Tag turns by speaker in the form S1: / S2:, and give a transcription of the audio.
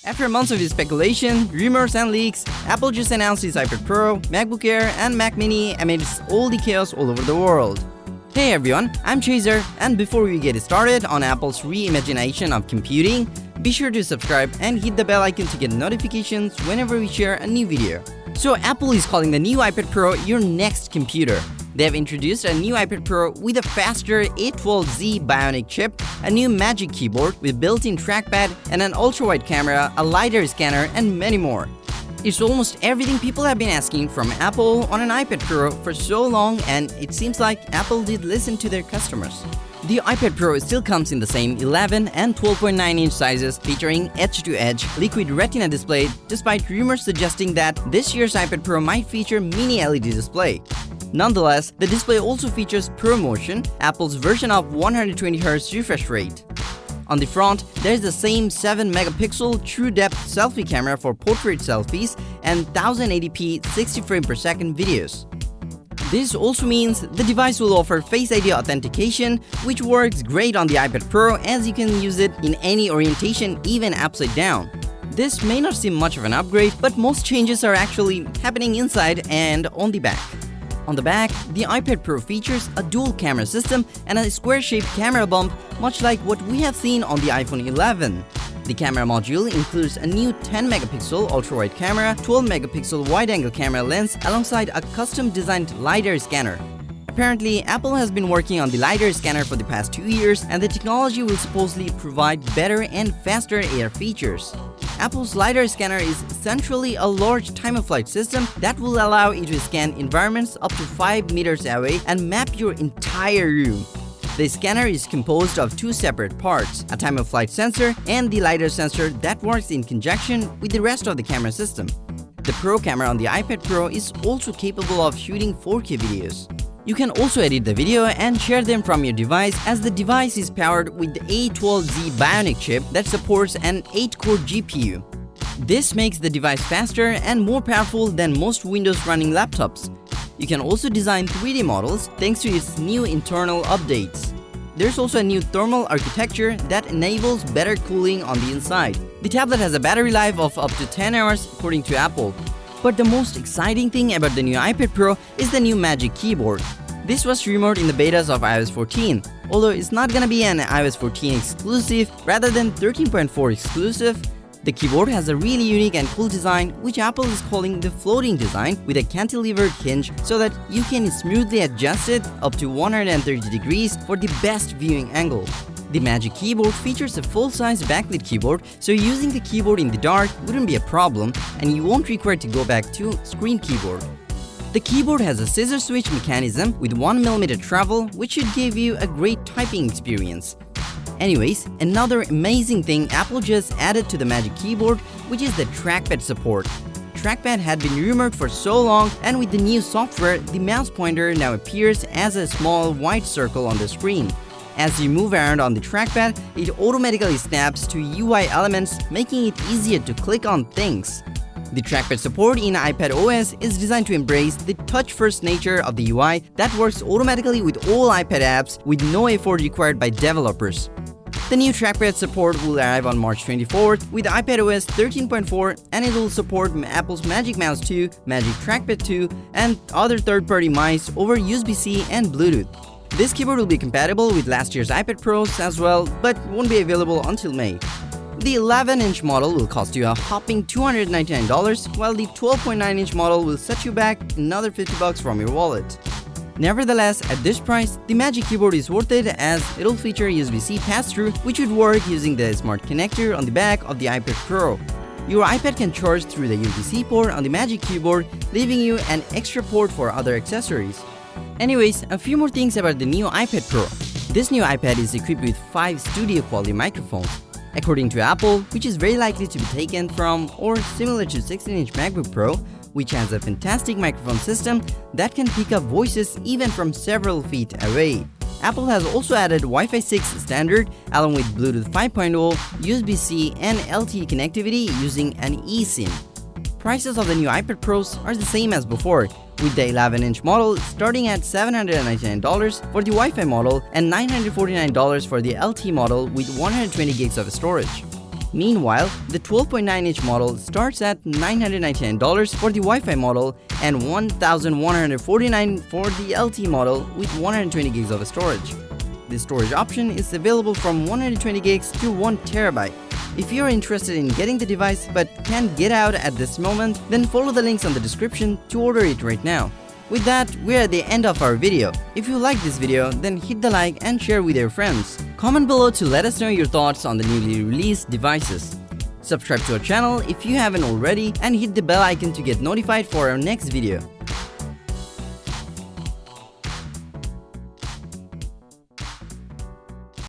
S1: After months of speculation, rumors and leaks, Apple just announced its iPad Pro, MacBook Air and Mac Mini amidst all the chaos all over the world. Hey everyone, I'm Chaser, and before we get started on Apple's reimagination of computing, be sure to subscribe and hit the bell icon to get notifications whenever we share a new video. So Apple is calling the new iPad Pro your next computer. They have introduced a new iPad Pro with a faster A12Z Bionic chip, a new Magic Keyboard with built-in trackpad and an ultra-wide camera, a LiDAR scanner, and many more. It's almost everything people have been asking from Apple on an iPad Pro for so long, and it seems like Apple did listen to their customers. The iPad Pro still comes in the same 11 and 12.9-inch sizes featuring edge-to-edge liquid retina display, despite rumors suggesting that this year's iPad Pro might feature mini LED display. Nonetheless, the display also features ProMotion, Apple's version of 120Hz refresh rate. On the front, there's the same 7-megapixel true-depth selfie camera for portrait selfies and 1080p 60 frames per second videos. This also means the device will offer Face ID authentication, which works great on the iPad Pro as you can use it in any orientation, even upside down. This may not seem much of an upgrade, but most changes are actually happening inside and on the back. On the back, the iPad Pro features a dual camera system and a square-shaped camera bump, much like what we have seen on the iPhone 11. The camera module includes a new 10-megapixel ultra-wide camera, 12-megapixel wide-angle camera lens alongside a custom-designed LiDAR scanner. Apparently, Apple has been working on the LiDAR scanner for the past 2 years, and the technology will supposedly provide better and faster AR features. Apple's LiDAR scanner is centrally a large time-of-flight system that will allow you to scan environments up to 5 meters away and map your entire room. The scanner is composed of two separate parts, a time-of-flight sensor and the LiDAR sensor that works in conjunction with the rest of the camera system. The Pro camera on the iPad Pro is also capable of shooting 4K videos. You can also edit the video and share them from your device, as the device is powered with the A12Z Bionic chip that supports an 8-core GPU. This makes the device faster and more powerful than most Windows running laptops. You can also design 3D models thanks to its new internal updates. There's also a new thermal architecture that enables better cooling on the inside. The tablet has a battery life of up to 10 hours according to Apple. But the most exciting thing about the new iPad Pro is the new Magic Keyboard. This was rumored in the betas of iOS 14, although it's not gonna be an iOS 14 exclusive rather than 13.4 exclusive. The keyboard has a really unique and cool design, which Apple is calling the floating design, with a cantilevered hinge so that you can smoothly adjust it up to 130 degrees for the best viewing angle. The Magic Keyboard features a full-size backlit keyboard, so using the keyboard in the dark wouldn't be a problem, and you won't require to go back to screen keyboard. The keyboard has a scissor switch mechanism with 1mm travel, which should give you a great typing experience. Anyways, another amazing thing Apple just added to the Magic Keyboard, which is the trackpad support. Trackpad had been rumored for so long, and with the new software, the mouse pointer now appears as a small white circle on the screen. As you move around on the trackpad, it automatically snaps to UI elements, making it easier to click on things. The trackpad support in iPad OS is designed to embrace the touch-first nature of the UI that works automatically with all iPad apps with no effort required by developers. The new trackpad support will arrive on March 24th with iPad OS 13.4, and it will support Apple's Magic Mouse 2, Magic Trackpad 2, and other third-party mice over USB-C and Bluetooth. This keyboard will be compatible with last year's iPad Pros as well, but won't be available until May. The 11-inch model will cost you a hopping $299, while the 12.9-inch model will set you back another $50 from your wallet. Nevertheless, at this price, the Magic Keyboard is worth it, as it'll feature USB-C pass-through, which would work using the smart connector on the back of the iPad Pro. Your iPad can charge through the USB-C port on the Magic Keyboard, leaving you an extra port for other accessories. Anyways, a few more things about the new iPad Pro. This new iPad is equipped with 5 studio-quality microphones. According to Apple, which is very likely to be taken from or similar to 16-inch MacBook Pro, which has a fantastic microphone system that can pick up voices even from several feet away. Apple has also added Wi-Fi 6 standard along with Bluetooth 5.0, USB-C and LTE connectivity using an eSIM. Prices of the new iPad Pros are the same as before, with the 11-inch model starting at $799 for the Wi-Fi model and $949 for the LTE model with 120 gigs of storage. Meanwhile, the 12.9-inch model starts at $999 for the Wi-Fi model and $1,149 for the LTE model with 120 gigs of storage. The storage option is available from 120 gigs to 1 terabyte. If you are interested in getting the device but can't get out at this moment, then follow the links on the description to order it right now. With that, we're at the end of our video. If you like this video, then hit the like and share with your friends. Comment below to let us know your thoughts on the newly released devices. Subscribe to our channel if you haven't already and hit the bell icon to get notified for our next video.